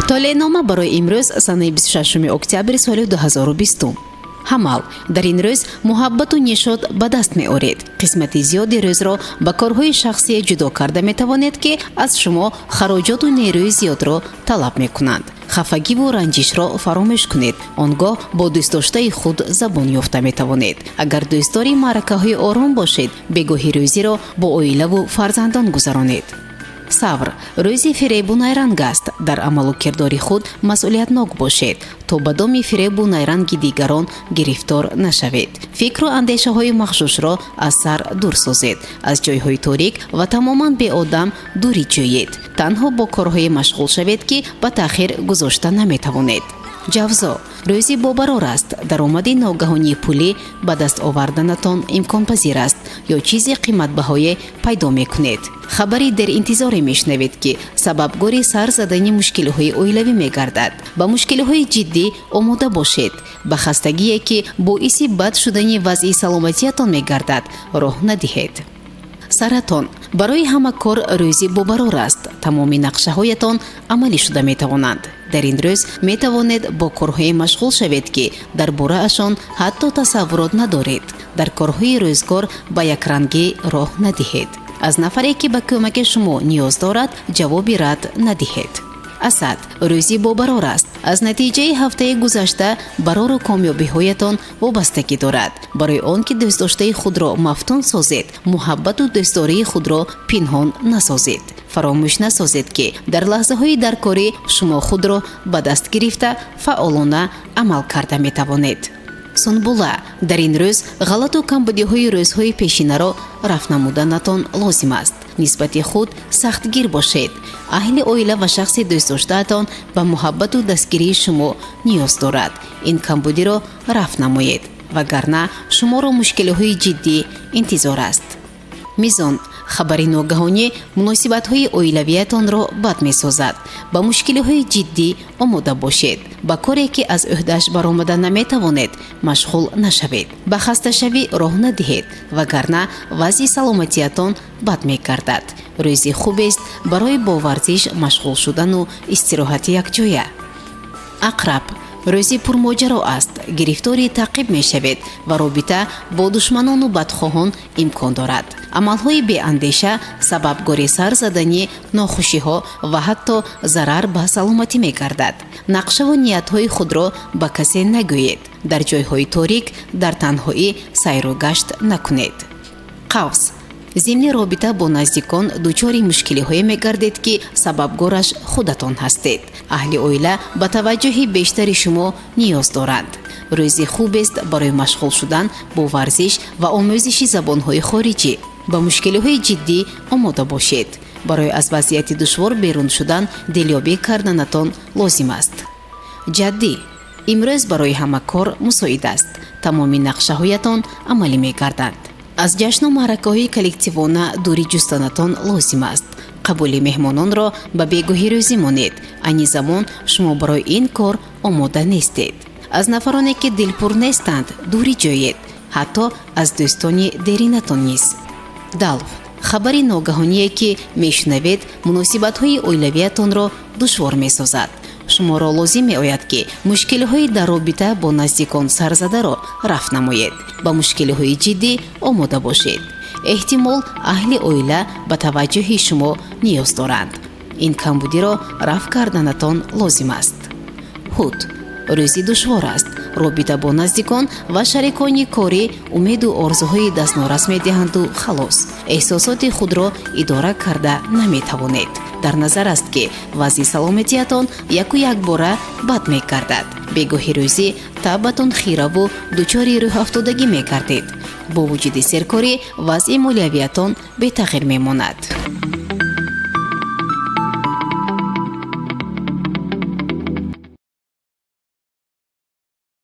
толеънома барои имрӯз санаи 26 октябри соли 2020. ҳамал дар ин рӯз муҳаббату нишод ба даст меоред. қисмати зиёди рӯзро ба корҳои шахсие ҷудо карда метавонед ки аз шумо хароҷоту нерӯи зиёдро талаб мекунанд. хафагиву ранҷишро фаромӯш кунед. Он гоҳ бо дӯстдоштаи худ забон ёфта метавонед. агар дӯстдори маъракаҳои ором бошед, бегоҳи рӯзиро бо оилаву фарзандон гузаронед. савр рӯзи фиребу найранг аст. дар амалу кирдори худ масъулиятнок бошед, то ба доми фиребу найранги дигарон гирифтор нашавед. фикру андешаҳои махшушро аз сар дур созед. аз ҷойҳои торик ва тамоман беодам дурӣ ҷӯед. танҳо бо корҳое машғул шавед ки ба таъхир гузошта наметавонед. ҷавзо рӯзи бобарор аст. даромади ногаҳонии пулӣ ба даст оварданатон имконпазир аст ё чизи қиматбаҳое пайдо мекунед. хабари деринтизоре мешунавед ки сабабгори сар задани мушкилиҳои оилавӣ мегардад. ба мушкилиҳои ҷиддӣ омода бошед. ба хастагие ки боиси бад шудани вазъи саломатиятон мегардад роҳ надиҳед. саратон барои ҳама кор рӯзи бобарор аст. тамоми нақшаҳоятон амалӣ шуда метавонанд. дар ин рӯз метавонед бо корҳое машғул шавед ки дар бораашон ҳатто тасаввурот надоред. дар корҳои рӯзгор ба якрангӣ роҳ надиҳед. аз нафаре ки ба кӯмаки шумо ниёз дорад ҷавоби рад надиҳед. асад рӯзи бобарор аст. аз натиҷаи ҳафтаи гузашта барору комёбиҳоятон вобастагӣ дорад. барои он ки дӯстдоштаи худро мафтун созед, муҳаббату дӯстдории худро пинҳон насозед. фаромӯш насозед ки дар лаҳзаҳои даркорӣ шумо худро ба даст гирифта фаъолона амал карда метавонед. сунбула дар ин рӯз ғалату камбудиҳои рӯзҳои пешинаро рафт намуданатон лозим аст. нисбати худ сахтгир бошед. аҳли оила ва шахси дӯстдоштаатон ба муҳаббату дастгирии шумо ниёз дорад. ин камбудиро рафт намоед, вагарна шуморо мушкилиҳои ҷиддӣ интизор аст. мизон хабари ногаҳонӣ муносибатҳои оилавиятонро бад месозад. ба мушкилиҳои ҷиддӣ омода бошед. ба коре ки аз ӯҳдааш баромада наметавонед машғул нашавед. ба хасташавӣ роҳ надиҳед, вагарна вазъи саломатиятон бад мегардад. рӯзи хубест барои бо варзиш машғул шудану истироҳати якҷоя. ақраб рӯзи пурмоҷаро аст. гирифтори таъқиб мешавед ва робита бо душманону бадхоҳон имкон дорад. амалҳои беандеша сабабгори сар заданӣ, нохушиҳо ва ҳатто зарар ба саломатӣ мегардад. нақшаву ниятҳои худро ба касе нагӯед. дар ҷойҳои торик дар танҳоӣ сайру гашт накунед. қавс зимни робита бо наздикон дучори мушкилиҳое мегардед ки сабабгораш худатон ҳастед. аҳли оила ба таваҷҷӯҳи бештари шумо ниёз доранд. рӯзи хубест барои машғул шудан бо варзиш ва омӯзиши забонҳои хориҷӣ. ба мушкилиҳои ҷиддӣ омода бошед. барои аз вазъияти душвор берун шудан дилёбӣ карданатон лозим аст. ҷаддӣ имрӯз барои ҳама кор мусоид аст. тамоми нақшаҳоятон амалӣ мегарданд. аз ҷашну маъракаҳои коллективона дурӣ ҷустанатон лозим аст. қабули меҳмононро ба бегоҳӣ рӯзӣ монед. айни замон шумо барои ин кор омода нестед. аз нафароне ки дилпур нестанд дурӣ ҷӯед, ҳатто аз дӯстони деринатон низ. далв хабари ногаҳоние ки мешунавед муносибатҳои оилавиятонро душвор месозад. шуморо лозим меояд ки мушкилиҳои дар робита бо наздикон сарзадаро рафт намоед. ба мушкилиҳои ҷиддӣ омода бошед. эҳтимол аҳли оила ба таваҷҷӯҳи шумо ниёз доранд. ин камбудиро рафт карданатон лозим аст. ҳуд рӯзи душвор аст. робита бо наздикон ва шарикони корӣ умеду орзуҳои дастнорас медиҳанду халос. эҳсосоти худро идора карда наметавонед. дар назар аст ки вазъи саломатиятон яку якбора бад мегардад. бегоҳи рӯзӣ таъбатон хираву дучори рӯҳафтодагӣ мегардед. бо вуҷуди серкорӣ вазъи молиявиятон бетағйир мемонад.